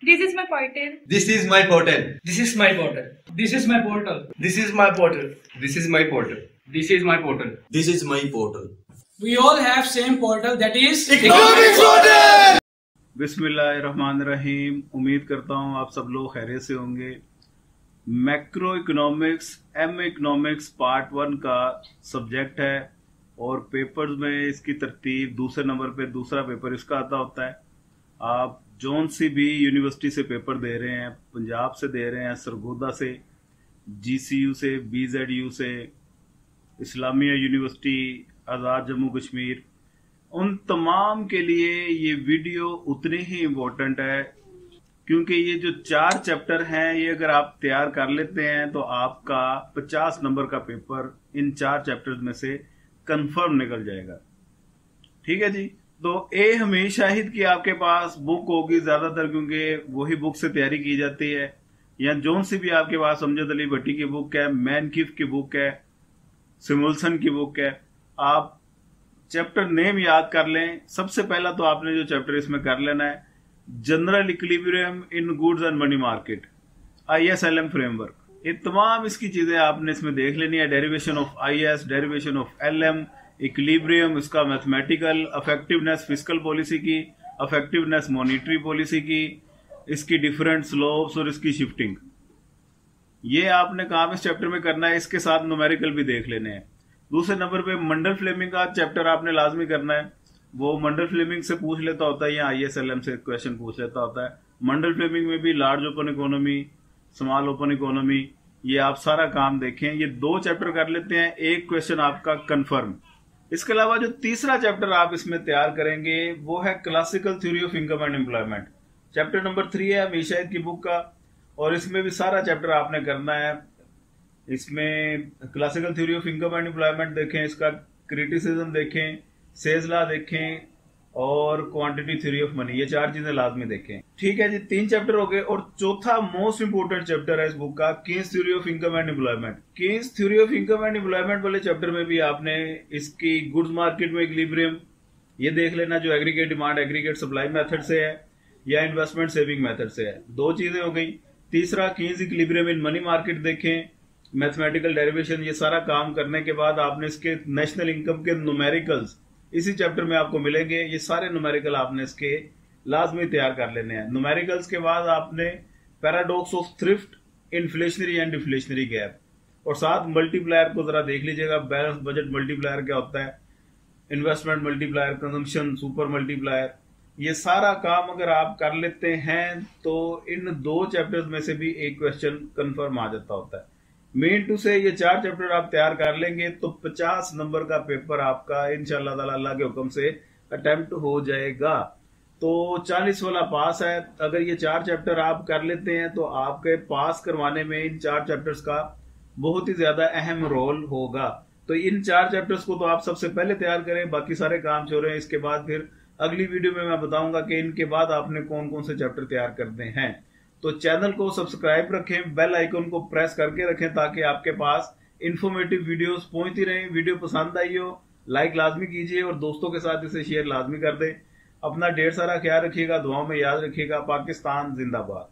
This is my portal. This is my portal. This is my portal. This is my portal. This is my portal. This is my portal. This is my portal. This is my portal. We all have same portal, that is Economics portal. बिस्मिल्लाहिर्रहमानिर्रहीम। उम्मीद करता हूँ आप सब लोग खैरियत से होंगे। मैक्रो इकोनॉमिक्स इकोनॉमिक्स पार्ट 1 का सब्जेक्ट है और पेपर्स में इसकी तरतीब दूसरे नंबर पे दूसरा पेपर इसका आता होता है। आप जौन सी भी यूनिवर्सिटी से पेपर दे रहे हैं, पंजाब से दे रहे हैं, सरगोदा से, GCU से, BZU से, इस्लामिया यूनिवर्सिटी, आज़ाद जम्मू कश्मीर, उन तमाम के लिए ये वीडियो उतनी ही इम्पोर्टेंट है क्योंकि ये जो 4 चैप्टर हैं ये अगर आप तैयार कर लेते हैं तो आपका 50 नंबर का पेपर इन 4 चैप्टर्स में से कंफर्म निकल जाएगा। ठीक है जी। तो ए हमीद शाहिद की आपके पास बुक होगी ज्यादातर क्योंकि वही बुक से तैयारी की जाती है, या जोन सी भी आपके पास अमजद अली भट्टी की बुक है, मैनकिफ की बुक है, सिमुल्सन की बुक है। आप चैप्टर नेम याद कर लें। सबसे पहला तो आपने जो चैप्टर इसमें कर लेना है, general equilibrium in goods and money market, ISLM framework. ये तमाम इसकी चीजें आपने इसमें देख लेनी है। Derivation of IS, derivation of LM, equilibrium, इसका मैथमेटिकल, अफेक्टिवनेस फिस्कल पॉलिसी की, अफेक्टिवनेस मॉनिटरी पॉलिसी की, इसकी डिफरेंट स्लोप्स और इसकी शिफ्टिंग, ये आपने काम इस चैप्टर में करना है। इसके साथ न्यूमेरिकल भी देख लेने हैं। दूसरे नंबर पे मंडल फ्लेमिंग का चैप्टर आपने लाजमी करना है। वो मंडल फ्लेमिंग से पूछ लेता होता है या ISLM से क्वेश्चन पूछ लेता होता है। मंडल फ्लेमिंग में भी large open economy, small open economy, ये आप सारा काम देखें। ये 2 चैप्टर कर लेते हैं, एक क्वेश्चन आपका कंफर्म। इसके अलावा जो तीसरा चैप्टर आप इसमें तैयार करेंगे वो है classical theory of income and employment. Chapter number 3 है हमीद शाहिद की बुक का और इसमें भी सारा चैप्टर आपने करना है। इसमें classical theory of income and employment देखें, इसका क्रिटिसिज्म देखें, सेज लॉ देखें और क्वांटिटी थ्योरी ऑफ मनी, ये 4 चीजें लाजमी देखें। ठीक है जी, 3 चैप्टर हो गए। और चौथा मोस्ट इंपोर्टेंट चैप्टर है इस बुक का, Keynes theory of income and employment. Keynes theory of income and employment वाले चैप्टर में भी आपने इसकी गुड्स मार्केट में इक्विलिब्रियम ये देख लेना, जो aggregate demand aggregate supply method से है या इन्वेस्टमेंट सेविंग मेथड से है। 2 चीजें हो गई। तीसरा Keynes equilibrium in money market देखें, मैथमेटिकल डेरिवेशन, ये सारा काम करने के बाद आपने इसके नेशनल इनकम के न्यूमेरिकल्स इसी चैप्टर में आपको मिलेंगे। ये सारे न्यूमेरिकल आपने इसके लाजमी तैयार कर लेने हैं। न्यूमेरिकल्स के बाद आपने paradox of thrift, inflationary and deflationary gap, और साथ मल्टीप्लायर को जरा देख लीजिएगा। बैलेंस बजट मल्टीप्लायर क्या होता है, investment multiplier, consumption super multiplier, ये सारा काम अगर आप कर लेते हैं तो इन 2 चैप्टर्स में से भी एक क्वेश्चन कंफर्म आ जाता होता है। मेन टू से ये 4 चैप्टर आप तैयार कर लेंगे तो 50 नंबर का पेपर आपका इंशाल्लाह ताला अल्लाह के हुक्म से अटेम्प्ट हो जाएगा। तो 40 वाला पास है। अगर ये 4 चैप्टर आप कर लेते हैं तो आपके पास करवाने में इन 4 चैप्टर्स का बहुत ही ज्यादा अहम रोल होगा। तो इन 4 चैप्टर्स को तो आप सबसे पहले तैयार करें, बाकी सारे काम छोड़ें। इसके बाद फिर अगली वीडियो में मैं बताऊंगा कि इनके बाद आपने कौन कौन से चैप्टर तैयार करने हैं। तो चैनल को सब्सक्राइब रखें, बेल आइकन को प्रेस करके रखें ताकि आपके पास इंफॉर्मेटिव वीडियोस पहुंचती रहें। वीडियो पसंद आई हो लाइक लाजमी कीजिए और दोस्तों के साथ इसे शेयर लाजमी कर दें। अपना ढेर सारा ख्याल रखिएगा, दुआओं में याद रखिएगा। पाकिस्तान जिंदाबाद।